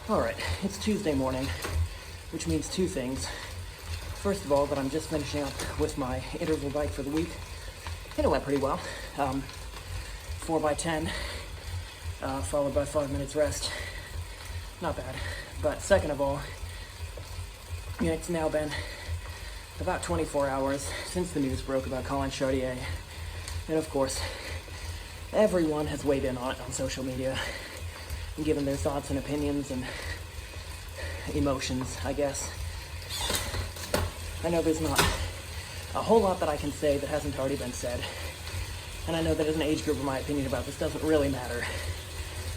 Alright, it's Tuesday morning, which means two things. First of all, that I'm just finishing up with my interval bike for the week, and it went pretty well. 4x10, followed by 5 minutes rest. Not bad. But second of all, it's now been about 24 hours since the news broke about Colin Chartier. And of course, everyone has weighed in on it on social media and given their thoughts and opinions and emotions, I guess. I know there's not a whole lot that I can say that hasn't already been said. And I know that as an age group, my opinion about this doesn't really matter.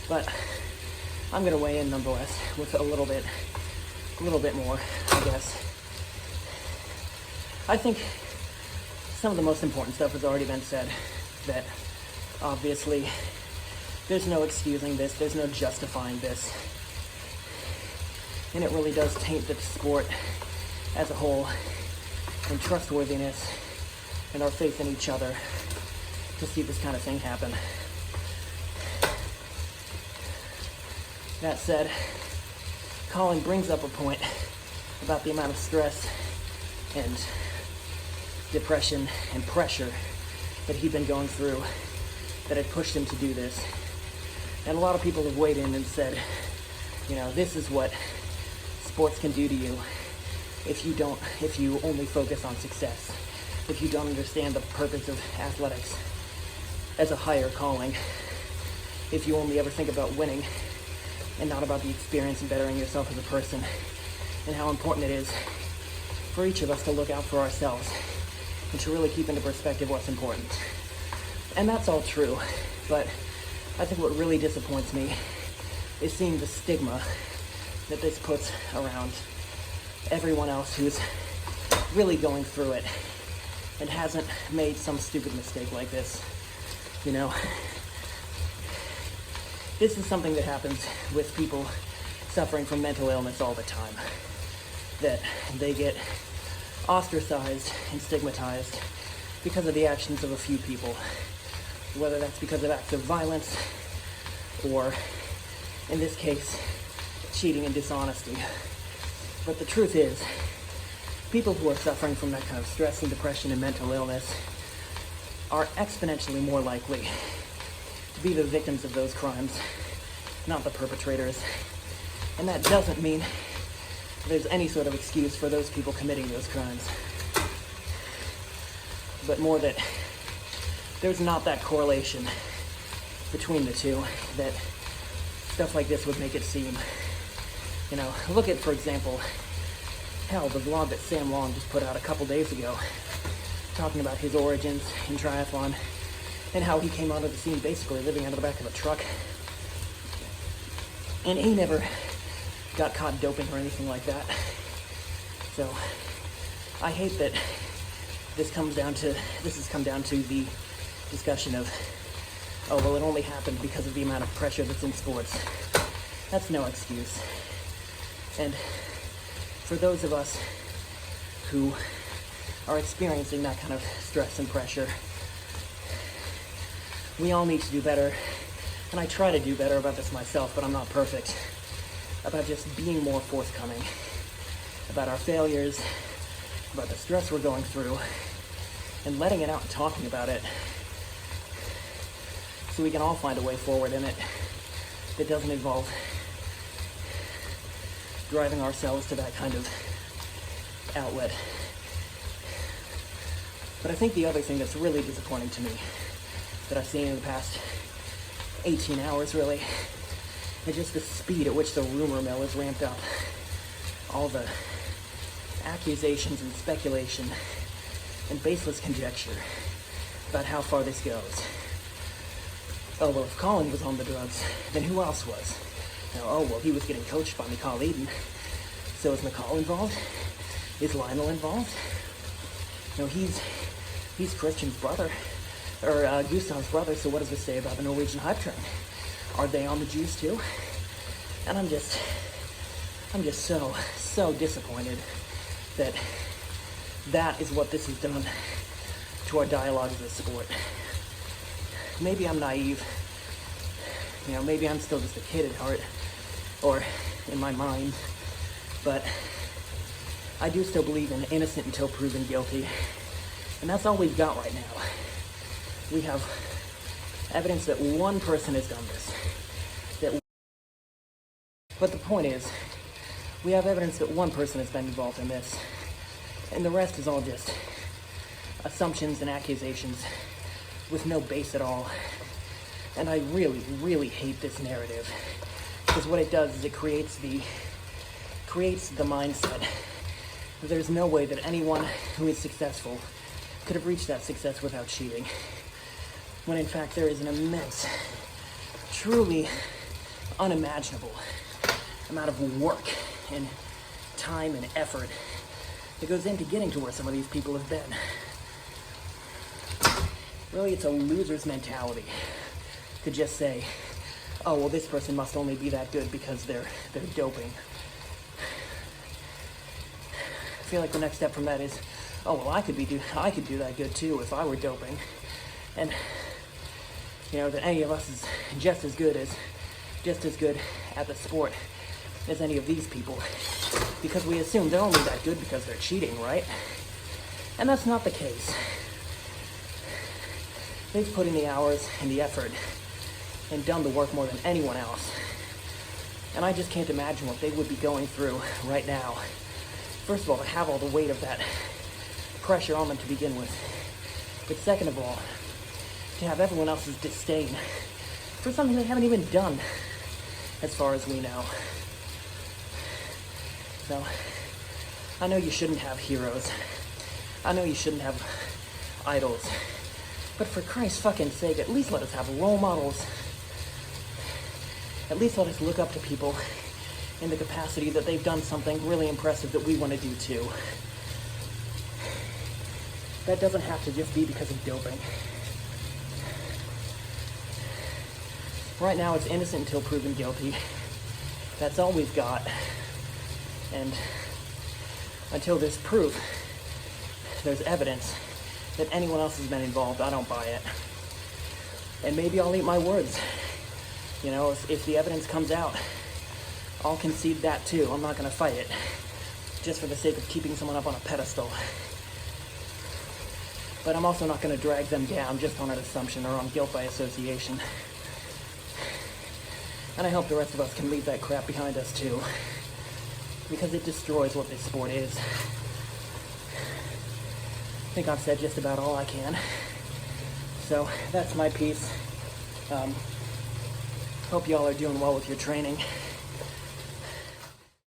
But I'm going to weigh in nonetheless with a little bit more, I guess. I think some of the most important stuff has already been said, that obviously there's no excusing this, there's no justifying this. And it really does taint the sport as a whole, and trustworthiness, and our faith in each other to see this kind of thing happen. That said, Colin brings up a point about the amount of stress and depression and pressure that he'd been going through that had pushed him to do this. And a lot of people have weighed in and said, this is what sports can do to you if you only focus on success, if you don't understand the purpose of athletics as a higher calling, if you only ever think about winning and not about the experience and bettering yourself as a person, and how important it is for each of us to look out for ourselves and to really keep into perspective what's important. And that's all true, but I think what really disappoints me is seeing the stigma that this puts around everyone else who's really going through it and hasn't made some stupid mistake like this. This is something that happens with people suffering from mental illness all the time, that they get ostracized and stigmatized because of the actions of a few people, whether that's because of acts of violence or, in this case, cheating and dishonesty. But the truth is, people who are suffering from that kind of stress and depression and mental illness are exponentially more likely to be the victims of those crimes, not the perpetrators. And that doesn't mean there's any sort of excuse for those people committing those crimes, but more that there's not that correlation between the two that stuff like this would make it seem. Look at, for example, the vlog that Sam Long just put out a couple days ago, talking about his origins in triathlon and how he came onto the scene basically living out of the back of a truck. And he never got caught doping or anything like that. So I hate that this has come down to the discussion of, it only happened because of the amount of pressure that's in sports. That's no excuse. And for those of us who are experiencing that kind of stress and pressure, we all need to do better. And I try to do better about this myself, but I'm not perfect. About just being more forthcoming about our failures, about the stress we're going through, and letting it out and talking about it so we can all find a way forward in it that doesn't involve driving ourselves to that kind of outlet. But I think the other thing that's really disappointing to me that I've seen in the past 18 hours really is just the speed at which the rumor mill is ramped up. All the accusations and speculation and baseless conjecture about how far this goes. If Colin was on the drugs, then who else was? He was getting coached by McCall Eden. So is McCall involved? Is Lionel involved? He's Christian's brother, or Gustav's brother, so what does this say about the Norwegian hype train? Are they on the juice too? And I'm just so disappointed that is what this has done to our dialogue as a sport. Maybe I'm naive, maybe I'm still just a kid at heart, or in my mind, but I do still believe in innocent until proven guilty, and that's all we've got right now. We have evidence that one person has done this. But the point is, we have evidence that one person has been involved in this, and the rest is all just assumptions and accusations with no base at all. And I really, really hate this narrative, because what it does is it creates the mindset that there's no way that anyone who is successful could have reached that success without cheating, when in fact there is an immense, truly unimaginable amount of work and time and effort that goes into getting to where some of these people have been. Really, it's a loser's mentality to just say, oh, well, this person must only be that good because they're doping. I feel like the next step from that is, oh, well, I could do that good too if I were doping. And, that any of us is just as good at the sport as any of these people, because we assume they're only that good because they're cheating, right? And that's not the case. They've put in the hours and the effort and done the work more than anyone else. And I just can't imagine what they would be going through right now. First of all, to have all the weight of that pressure on them to begin with. But second of all, to have everyone else's disdain for something they haven't even done, as far as we know. So, I know you shouldn't have heroes. I know you shouldn't have idols. But for Christ's fucking sake, at least let us have role models. At least let us look up to people in the capacity that they've done something really impressive that we want to do too. That doesn't have to just be because of doping. Right now it's innocent until proven guilty. That's all we've got. And until there's proof, there's evidence that anyone else has been involved, I don't buy it. And maybe I'll eat my words. If the evidence comes out, I'll concede that too. I'm not going to fight it, just for the sake of keeping someone up on a pedestal. But I'm also not going to drag them down just on an assumption or on guilt by association. And I hope the rest of us can leave that crap behind us too, because it destroys what this sport is. I think I've said just about all I can. So that's my piece. Hope y'all are doing well with your training.